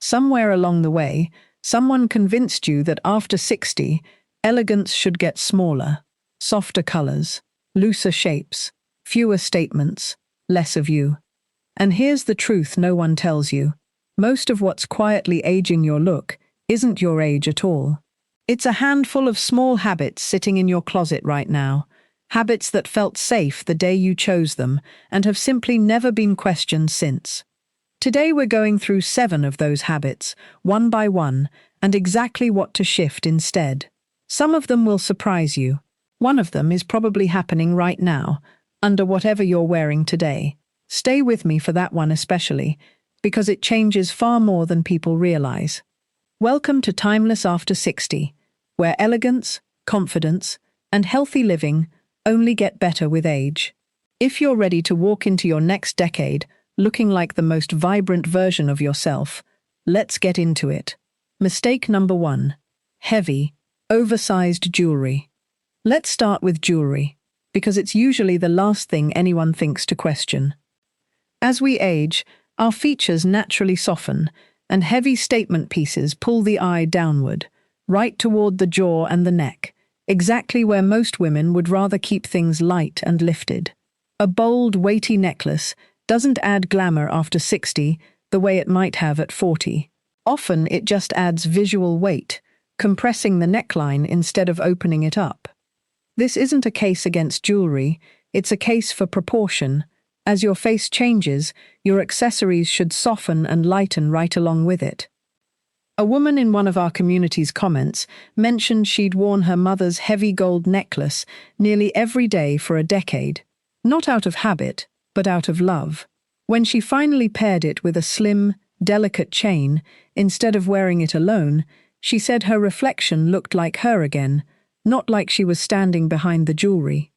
Somewhere along the way, someone convinced you that after 60, elegance should get smaller, softer colors, looser shapes, fewer statements, less of you. And here's the truth no one tells you. Most of what's quietly aging your look isn't your age at all. It's a handful of small habits sitting in your closet right now, habits that felt safe the day you chose them and have simply never been questioned since. Today we're going through 7 of those habits, one by one, and exactly what to shift instead. Some of them will surprise you. One of them is probably happening right now, under whatever you're wearing today. Stay with me for that one especially, because it changes far more than people realize. Welcome to Timeless After 60, where elegance, confidence, and healthy living only get better with age. If you're ready to walk into your next decade looking like the most vibrant version of yourself, let's get into it. Mistake number 1. Heavy, oversized jewelry. Let's start with jewelry, because it's usually the last thing anyone thinks to question. As we age, our features naturally soften, and heavy statement pieces pull the eye downward, right toward the jaw and the neck, exactly where most women would rather keep things light and lifted. A bold, weighty necklace doesn't add glamour after 60 the way it might have at 40. Often it just adds visual weight, compressing the neckline instead of opening it up. This isn't a case against jewelry, it's a case for proportion. As your face changes, your accessories should soften and lighten right along with it. A woman in one of our community's comments mentioned she'd worn her mother's heavy gold necklace nearly every day for a decade. Not out of habit, but out of love. When she finally paired it with a slim, delicate chain, instead of wearing it alone, she said her reflection looked like her again, not like she was standing behind the jewelry.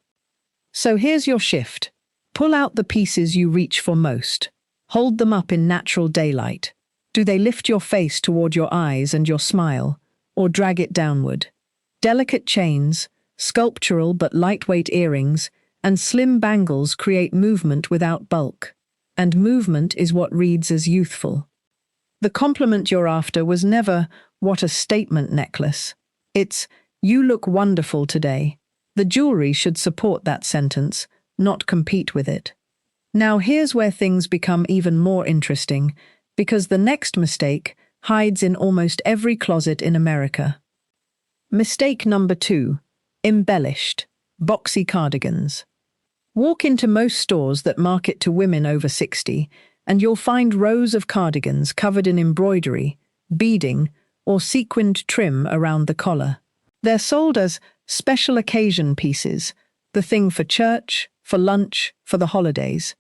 So here's your shift. Pull out the pieces you reach for most. Hold them up in natural daylight. Do they lift your face toward your eyes and your smile, or drag it downward? Delicate chains, sculptural but lightweight earrings, and slim bangles create movement without bulk. And movement is what reads as youthful. The compliment you're after was never, "What a statement necklace." It's, "You look wonderful today." The jewelry should support that sentence, not compete with it. Now here's where things become even more interesting, because the next mistake hides in almost every closet in America. Mistake number 2. Embellished, boxy cardigans. Walk into most stores that market to women over 60, and you'll find rows of cardigans covered in embroidery, beading, or sequined trim around the collar. They're sold as special occasion pieces, the thing for church, for lunch, for the holidays.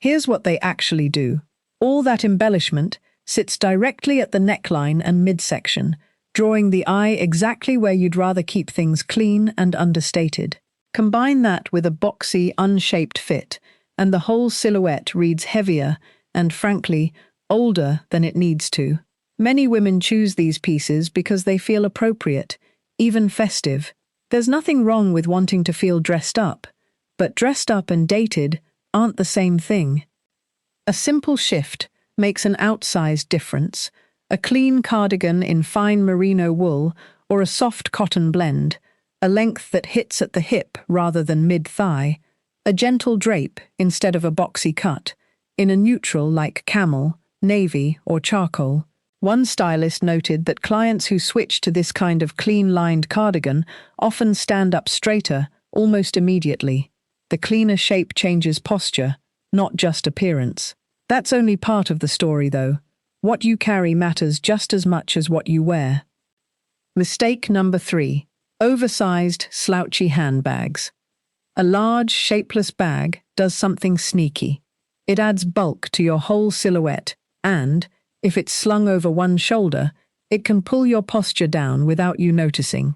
Here's what they actually do. All that embellishment sits directly at the neckline and midsection, drawing the eye exactly where you'd rather keep things clean and understated. Combine that with a boxy, unshaped fit, and the whole silhouette reads heavier and, frankly, older than it needs to. Many women choose these pieces because they feel appropriate, even festive. There's nothing wrong with wanting to feel dressed up, but dressed up and dated aren't the same thing. A simple shift makes an outsized difference. A clean cardigan in fine merino wool or a soft cotton blend, a length that hits at the hip rather than mid-thigh, a gentle drape instead of a boxy cut, in a neutral like camel, navy, or charcoal. One stylist noted that clients who switch to this kind of clean-lined cardigan often stand up straighter almost immediately. The cleaner shape changes posture, not just appearance. That's only part of the story, though. What you carry matters just as much as what you wear. Mistake number 3. Oversized, slouchy handbags. A large, shapeless bag does something sneaky. It adds bulk to your whole silhouette, and, if it's slung over one shoulder, it can pull your posture down without you noticing.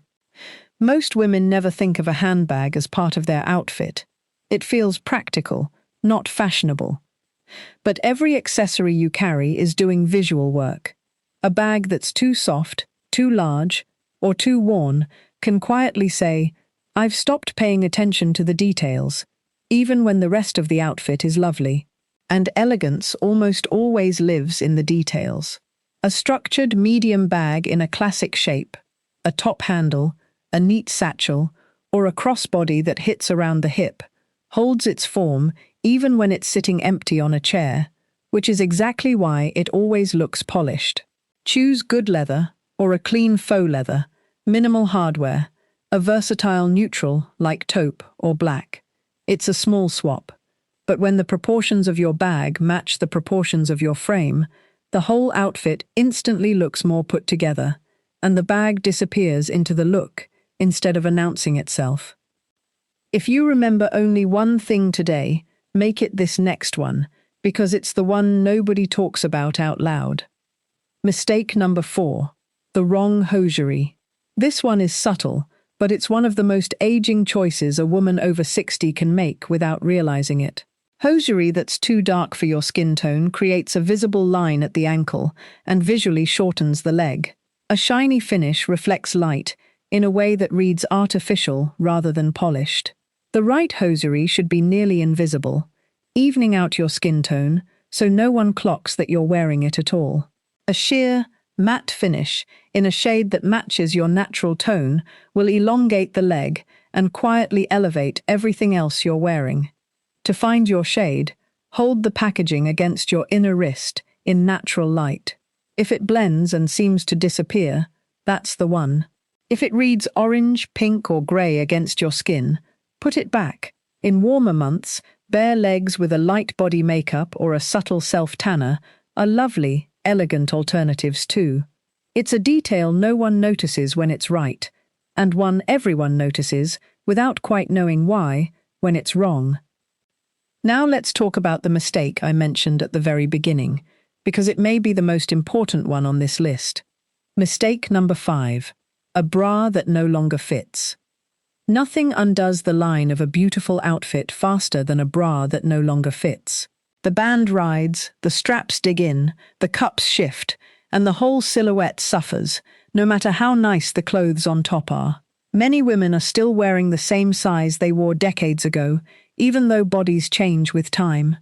Most women never think of a handbag as part of their outfit. It feels practical, not fashionable. But every accessory you carry is doing visual work. A bag that's too soft, too large, or too worn can quietly say, "I've stopped paying attention to the details," even when the rest of the outfit is lovely. And elegance almost always lives in the details. A structured medium bag in a classic shape, a top handle, a neat satchel, or a crossbody that hits around the hip, holds its form even when it's sitting empty on a chair, which is exactly why it always looks polished. Choose good leather or a clean faux leather, minimal hardware, a versatile neutral like taupe or black. It's a small swap, but when the proportions of your bag match the proportions of your frame, the whole outfit instantly looks more put together, and the bag disappears into the look instead of announcing itself. If you remember only one thing today, make it this next one, because it's the one nobody talks about out loud. Mistake number 4. The wrong hosiery. This one is subtle, but it's one of the most aging choices a woman over 60 can make without realizing it. Hosiery that's too dark for your skin tone creates a visible line at the ankle and visually shortens the leg. A shiny finish reflects light in a way that reads artificial rather than polished. The right hosiery should be nearly invisible, evening out your skin tone so no one clocks that you're wearing it at all. A sheer, matte finish in a shade that matches your natural tone will elongate the leg and quietly elevate everything else you're wearing. To find your shade, hold the packaging against your inner wrist in natural light. If it blends and seems to disappear, that's the one. If it reads orange, pink, or grey against your skin, put it back. In warmer months, bare legs with a light body makeup or a subtle self-tanner are lovely, elegant alternatives too. It's a detail no one notices when it's right, and one everyone notices, without quite knowing why, when it's wrong. Now let's talk about the mistake I mentioned at the very beginning, because it may be the most important one on this list. Mistake number 5. A bra that no longer fits. Nothing undoes the line of a beautiful outfit faster than a bra that no longer fits. The band rides, the straps dig in, the cups shift, and the whole silhouette suffers, no matter how nice the clothes on top are. Many women are still wearing the same size they wore decades ago, even though bodies change with time.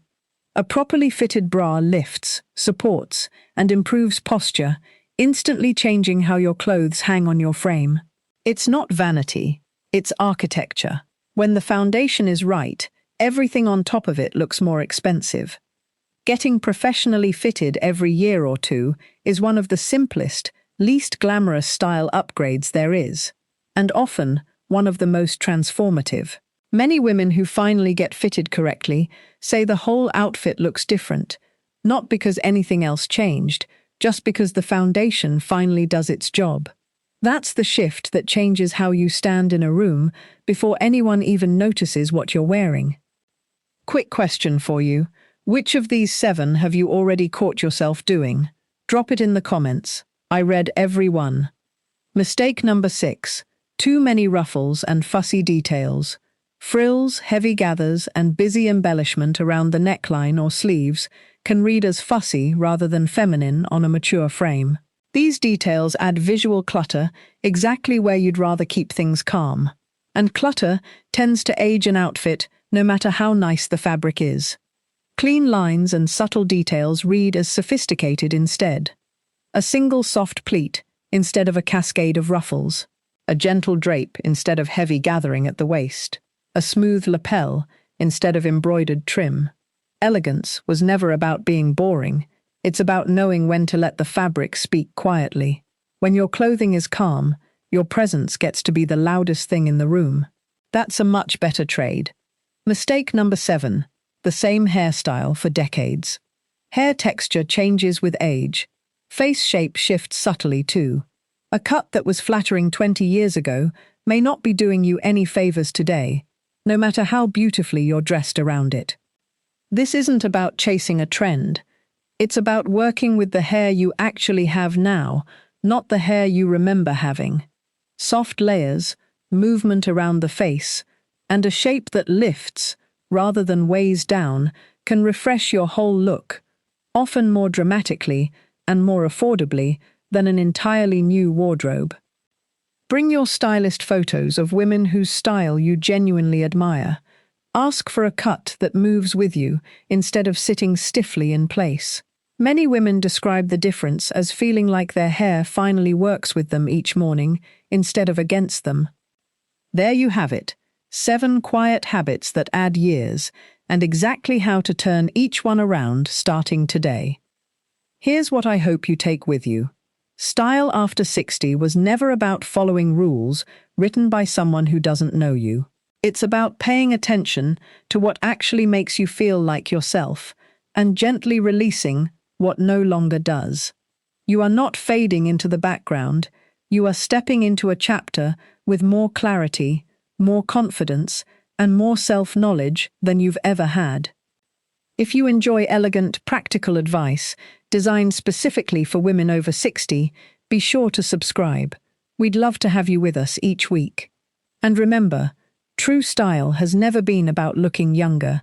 A properly fitted bra lifts, supports, and improves posture, instantly changing how your clothes hang on your frame. It's not vanity, it's architecture. When the foundation is right, everything on top of it looks more expensive. Getting professionally fitted every year or two is one of the simplest, least glamorous style upgrades there is, and often one of the most transformative. Many women who finally get fitted correctly say the whole outfit looks different, not because anything else changed, just because the foundation finally does its job. That's the shift that changes how you stand in a room before anyone even notices what you're wearing. Quick question for you. Which of these 7 have you already caught yourself doing? Drop it in the comments. I read every one. Mistake number 6. Too many ruffles and fussy details. Frills, heavy gathers, and busy embellishment around the neckline or sleeves can read as fussy rather than feminine on a mature frame. These details add visual clutter exactly where you'd rather keep things calm. And clutter tends to age an outfit no matter how nice the fabric is. Clean lines and subtle details read as sophisticated instead. A single soft pleat instead of a cascade of ruffles. A gentle drape instead of heavy gathering at the waist. A smooth lapel instead of embroidered trim. Elegance was never about being boring. It's about knowing when to let the fabric speak quietly. When your clothing is calm, your presence gets to be the loudest thing in the room. That's a much better trade. Mistake number 7. The same hairstyle for decades. Hair texture changes with age. Face shape shifts subtly too. A cut that was flattering 20 years ago may not be doing you any favors today, no matter how beautifully you're dressed around it. This isn't about chasing a trend. It's about working with the hair you actually have now, not the hair you remember having. Soft layers, movement around the face, and a shape that lifts, rather than weighs down, can refresh your whole look, often more dramatically and more affordably than an entirely new wardrobe. Bring your stylist photos of women whose style you genuinely admire. Ask for a cut that moves with you instead of sitting stiffly in place. Many women describe the difference as feeling like their hair finally works with them each morning instead of against them. There you have it, 7 quiet habits that add years, and exactly how to turn each one around starting today. Here's what I hope you take with you. Style after 60 was never about following rules written by someone who doesn't know you. It's about paying attention to what actually makes you feel like yourself and gently releasing what no longer does. You are not fading into the background. You are stepping into a chapter with more clarity, more confidence, and more self-knowledge than you've ever had. If you enjoy elegant, practical advice designed specifically for women over 60, be sure to subscribe. We'd love to have you with us each week. And remember, true style has never been about looking younger.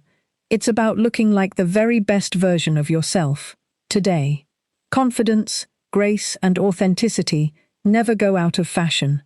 It's about looking like the very best version of yourself, today. Confidence, grace, and authenticity never go out of fashion.